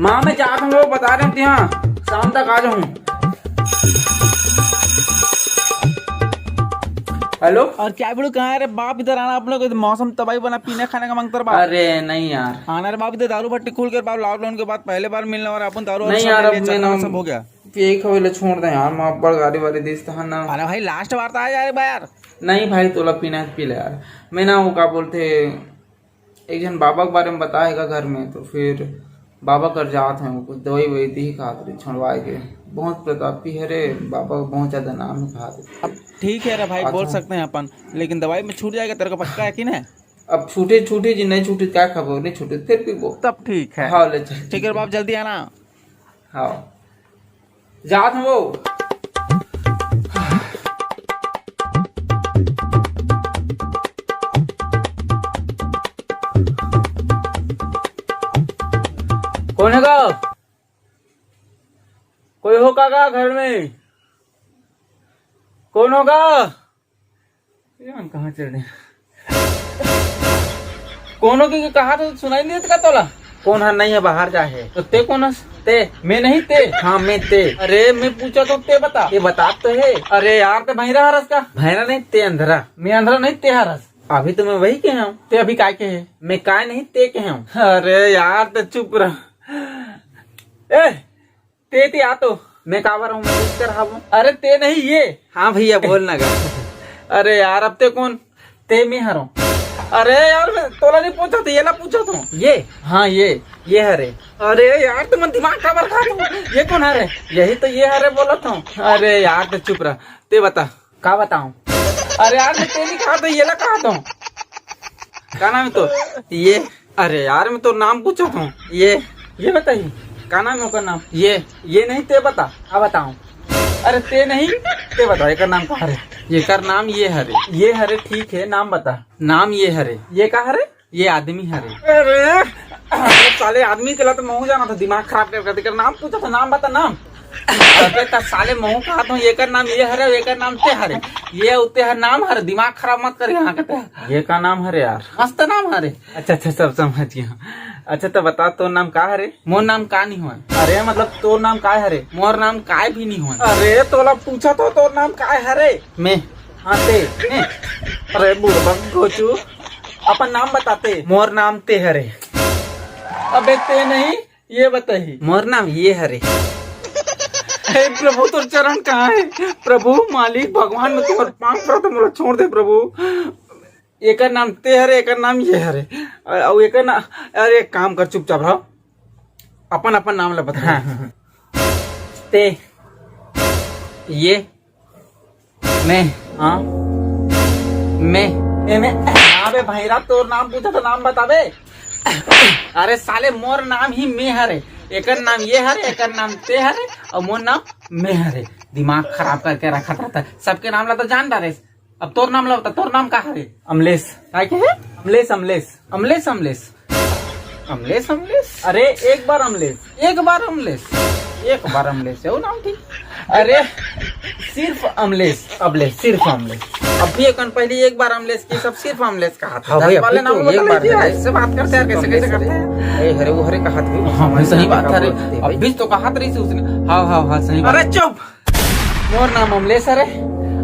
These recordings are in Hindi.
माँ मैं चाहता हूँ वो बता रहे थे, हाँ शाम तक आ जाऊँ। हेलो। और क्या बोलू कहाँ है रे बाप, इधर आना आप लोग, मौसम तबाही बना, पीने खाने का मांगता बाप। अरे नहीं यार, आना रे बाप, इधर दारू भट्टी खोल कर बाप, लॉकडाउन के बाद पहले बार मिलने वाला अपन दारू नहीं यार, अब मैं ना सब हो गया। एक हवेले छोड़ दे यार, माँ बड़ गाड़ी वाली दिस था ना। अरे भाई लास्ट बार तो आ यार यार। नहीं भाई तोला पीना है पी ले यार। मैं ना वो क्या बोलते, एक जन बाबा के बारे में बताएगा घर में, तो फिर बाबा कर जात हैं कुछ दवाई वही दी खातिर छुड़वाए के। बहुत प्रतापी है रे बाबा का, बहुत ज्यादा नाम है खातिर। अब ठीक है रे भाई, बोल सकते हैं अपन, लेकिन दवाई में छूट जाएगा तेरे को, पक्का है कि नहीं? अब छूटे छूटे जी, नहीं छूटे क्या खबर, नहीं छूटे फिर भी वो तब ठीक है। हाँ ले चल। ठीक है बाप, जल्दी आना। हाँ जात हैं वो। कौन है का? कोई होगा का घर में? कौन होगा? हम कहाँ चल रहे? कौन होगी कहा तो सुनाई नहीं देता तोला? कौन है? नहीं है, बाहर जा है। तो ते कौन है? ते मैं नहीं ते। हाँ मैं ते। अरे मैं पूछा तो ते बता। ये बता तो है। अरे यार ते भैरा हरस का? भैरा नहीं ते अंधरा। मैं अंधरा नहीं ते हरस। अभी तो मैं वही के हूँ। ते अभी काय के है? मैं काय नहीं ते के हूँ। अरे यार ते चुप रह। ए ते आ तो मैं कावर हूँ, मैं कर रहा हूँ। अरे ते नहीं ये। हाँ भैया बोलना का। अरे यार अब ते कौन? ते मैं हरूँ। अरे यार मैं तोला नहीं पूछा था, ये ना पूछा था ये। हाँ ये हरे। अरे यार तुम दिमाग खबर खा तू, ये कौन हरे? यही तो ये हरे बोला था। अरे यार तो चुप रहा, ते बता का बताऊं? अरे यार मैं ते नहीं कहा था, ये ना कहा था। क्या नाम है तो? ये। अरे यार मैं तो नाम पूछा था। ये बताइए क्या नाम है उसका? नाम ये नहीं ते बता, क्या बताऊं? अरे ते नहीं ते बता, एक नाम का हरे। ये कर नाम ये हरे ठीक है, नाम बता। नाम ये हरे। ये का हरे? ये आदमी हरे। अरे साले आदमी के ला तो महू जाना था, दिमाग खराब कर नाम पूछा था, नाम बता नाम। अबे ता साले महू कहा था, ये कर नाम ये हरे, ये कर नाम ते हरे, ये उते हर नाम हरे, दिमाग खराब मत कर यहाँ का। ये का नाम हरे यार, मस्त नाम हरे। अच्छा सब समझ गया। अच्छा तो बता तो नाम का हरे? मोर नाम का नहीं हुआ? अरे मतलब तो नाम का हरे? मोर नाम काय भी नहीं हुआ। अरे तोला पूछा तो नाम का हरे? मैं। हाँ ते। अरे बुढ़बक गोचू, अपन नाम बताते। मोर नाम ते हरे। अबे ते नहीं ये बताही। मोर नाम ये हरे। हे प्रभु तो चरण कहाँ है? प्रभु मालिक भगवान में तुम्हारे पांव पड़ा तो मुझे छोड़ दे प्रभु। एक नाम ते हरे, एक नाम ये हरे, और एक ना। अरे एक काम कर, चुपचाप रहो, अपन अपन नाम ला बता। ते ये मैं। हाँ मैं अबे भैरा तोर नाम पूछा तो नाम बताबे। अरे साले मोर नाम ही मैं हरे, एक नाम ये हरे, एक नाम ते हरे, और मोर नाम मैं हरे। दिमाग खराब करके रखा था, सबके नाम ला तो जान डाले। अब तोर नाम ला बता, तोर नाम का हरे? अमलेश। क्या है? अमलेश अमलेश अमलेश अमलेश अमलेश अमलेश। अरे एक बार अमलेश, एक बार अमलेश, एक बार अमलेश है वो नाम ठीक। अरे सिर्फ अमलेश, अमलेश सिर्फ अमलेश। अभी एक पहले एक बार अमलेश की, सब सिर्फ अमलेश का हाथ। वाले नाम एक बार ऐसे बात करते हैं, कैसे करते हैं? हरे वो हरे का हाथ भी। हाँ सही बात है, अभी तो कहा रही थी उसने। हाँ सही। अरे चुप, मोर नाम अमलेश हरे,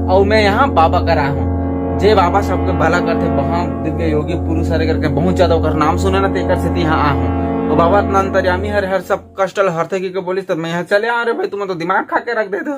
और मैं यहाँ बाबा का रहा हूँ। जे बाबा सबके भला करते, बहुत दिव्य योगी पुरुष हरे करके बहुत ज्यादा नाम सुने ना, तेकर से यहाँ आ हूँ। तो बाबा इतना अंतर्यामी हर सब कष्ट हर थे की बोलिस, तब मैं यहाँ चले आ रहे भाई, तुम्हें तो दिमाग खा के रख दे दो।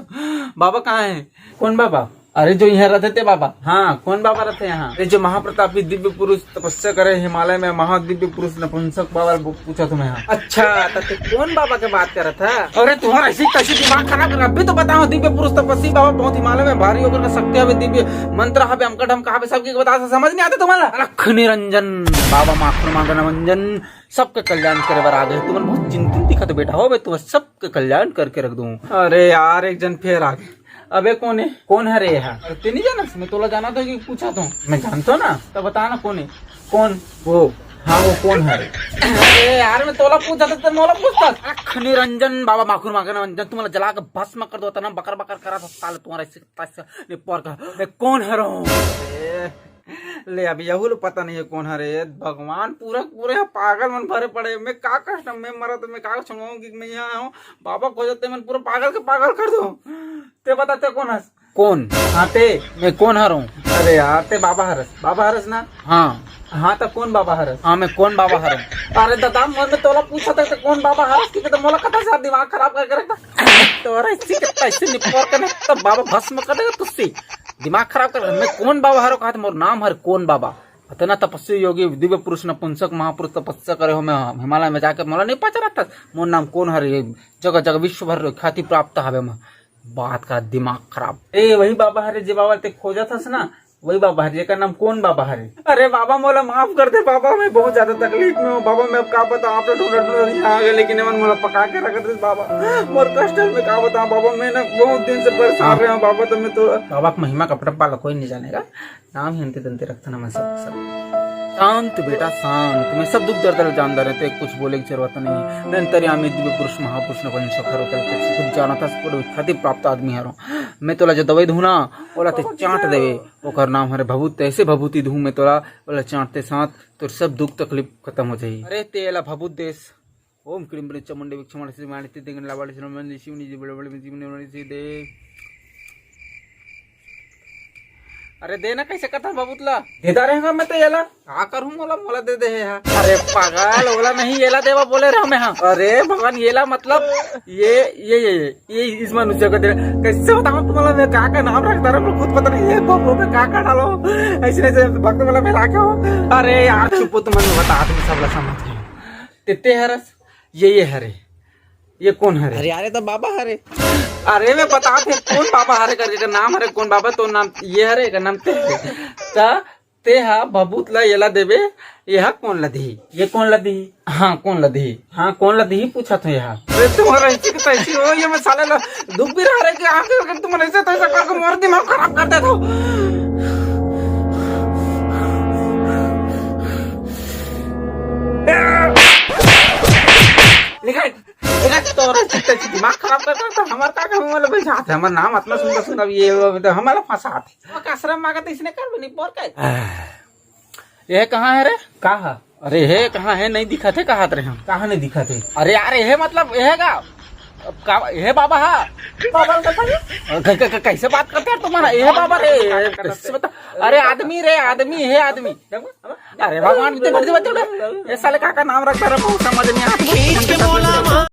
बाबा कहाँ है? कौन बाबा? अरे जो यहाँ रहते थे बाबा। हाँ कौन बाबा रहते यहाँ? अरे जो महाप्रतापी दिव्य पुरुष तपस्या करे हिमालय में, महादिव्य पुरुष नपुंसक बाबा पूछा तुम्हें यहाँ। अच्छा तो कौन बाबा के बात कर रहा था? अरे तुम्हारा ऐसी कैसी दिमाग खराब कर, अभी तो बताओ। दिव्य पुरुष तपस्वी बाबा बहुत हिमालय में भारी होकर सकते हैं, दिव्य मंत्र हवे अमकट हम कहा सबकी बता, समझ नहीं आता तुम्हारा? लख निरंजन बाबा माखन मांगन मंजन, सबके कल्याण करे बर आ गए। तुम्हें बहुत चिंतित दिखत बेटा हो, तुम्हें सबके कल्याण करके रख दूं। अरे यार एक जन फिर आ गए। अबे कौन है? कौन है रे यहाँ? ते नहीं जाना? मैं तोला जाना था कि पूछा तो मैं जानता हूँ ना, तो बताना कौन है? कौन वो? हाँ वो कौन है? अरे यार मैं तोला पूछा था तो मोला पूछता। अख निरंजन बाबा माखुर माखन मंजन, तुम्हारा जला के भस्म कर दो ना, बकर बकर करा था साले तुम्हारा। पर का मैं कौन है? ले अभी यहू पता नहीं है कौन है रे भगवान। पूरा पूरे यहाँ पागल मन भरे पड़े। मैं का कष्ट मैं मरा तो मैं का सुनवाऊंगी। मैं यहाँ हूँ बाबा खोज जाते मन पूरा पागल के पागल कर दो। ते बताते कौन हस कौन? हाँ ते मैं कौन हर हूँ? अरे यार ते बाबा हरस ना? हाँ तो कौन बाबा हरस? हाँ मैं कौन बाबा हर हूँ? अरे दादा मैं तोला पूछा था कौन बाबा हरस की तो मोला कथा सा दिमाग खराब करके रखता। तोरा इसी के पैसे निपोर कर तो बाबा भस्म कर देगा तुझसे दिमाग खराब कर। मैं कौन बाबा हरो कहा मोर नाम हर कौन बाबा। इतना तपस्वी योगी दिव्य पुरुष नपुंसक महापुरुष तपस्या करे हो। मैं हिमालय में जाकर मोला नहीं पता रहता मोर नाम कौन हर। जगह जगह विश्व भर ख्याति प्राप्त हवे। बात का दिमाग खराब। ए वही बाबा हरे जे बाबा ते खोजा था ना वही बाबा हरे का नाम कौन बाबा हरे? अरे बाबा मोला माफ कर दे बाबा। मैं बहुत ज्यादा तकलीफ में हूँ बाबा। मैं अब का बताऊँ आप ढूंढ यहाँ आ गए लेकिन मन मोला पका के रख दे बाबा। मोर कष्ट में का बताऊँ बाबा। मैं ना बहुत दिन से परेशान रहा हूँ बाबा। तो मैं तो बाबा का महिमा कपड़ा पाला कोई नहीं जानेगा। नाम ही अंते दंते रखता ना मैं सब शांत बेटा शांत। मैं सब दुख दर्द जानता रहते कुछ बोले की जरूरत नहीं। अंतर्यामी दिव्य पुरुष महापुरुष ने कुछ जाना था ख्याति प्राप्त आदमी हरो। मैं तोला जो दवाई धूना बोला ते चाट देवे ओकर नाम हरे भभूत। ऐसे भभूति धू मैं तोला बोला चाटते साथ तो सब दुख तकलीफ खत्म हो जाए। अरे तेला भभूत देश ओम क्रीम बड़े चमुंडे विक्षमण से मानते देंगे लावाड़ी से मन शिवनी जी बड़े बड़े जीवन से दे। अरे देना कैसे कथा बबूतला देता रहेगा। मैं तो येला का करूँ मोला मोला दे दे है। अरे पागल ओला नहीं येला देवा बोले रहा मैं। हाँ अरे भगवान येला मतलब ये इस मनुष्य को दे कैसे बताऊँ तुम्हारा। मैं का नाम रखता रहा खुद पता नहीं है बाबू में का डालो ऐसे ऐसे भक्त वाला मैं राखे हो। अरे यार चुप तुम बता तुम सब समझ तेते हरस ये हरे ये कौन हरे? अरे यार तो बाबा हरे। अरे मैं बता थे कौन बाबा हरे करके नाम हरे कौन बाबा तो नाम ये हरे का नाम ते हा बबूत ला येला देवे। यह कौन लधी? ये कौन लधी? हाँ कौन लधी? हाँ कौन लधी पूछा था यहाँ। अरे तुम्हारा ऐसी की तैसी हो ये मैं साले दुख भी रहा कि आखिर तुम ऐसे तैसा करके मोर दिमाग खराब कर देते हो। दिमाग खराब करता हमारा का हमारा नाम इतना सुंदर सुंदर ये हमारा फंसा आश्रम मांगा तो इसने कर नहीं बोर का। ये कहाँ है रे? कहा? अरे है कहाँ है? नहीं दिखा थे कहा रे हम कहाँ नहीं दिखा थे? अरे यार ये मतलब ये है बाबा। हाँ कैसे बात करते हैं तुम्हारा ये बाबा रे कैसे बता। अरे आदमी रे आदमी है आदमी। अरे भगवान ये साले का नाम रखता रहा समझ नहीं आता।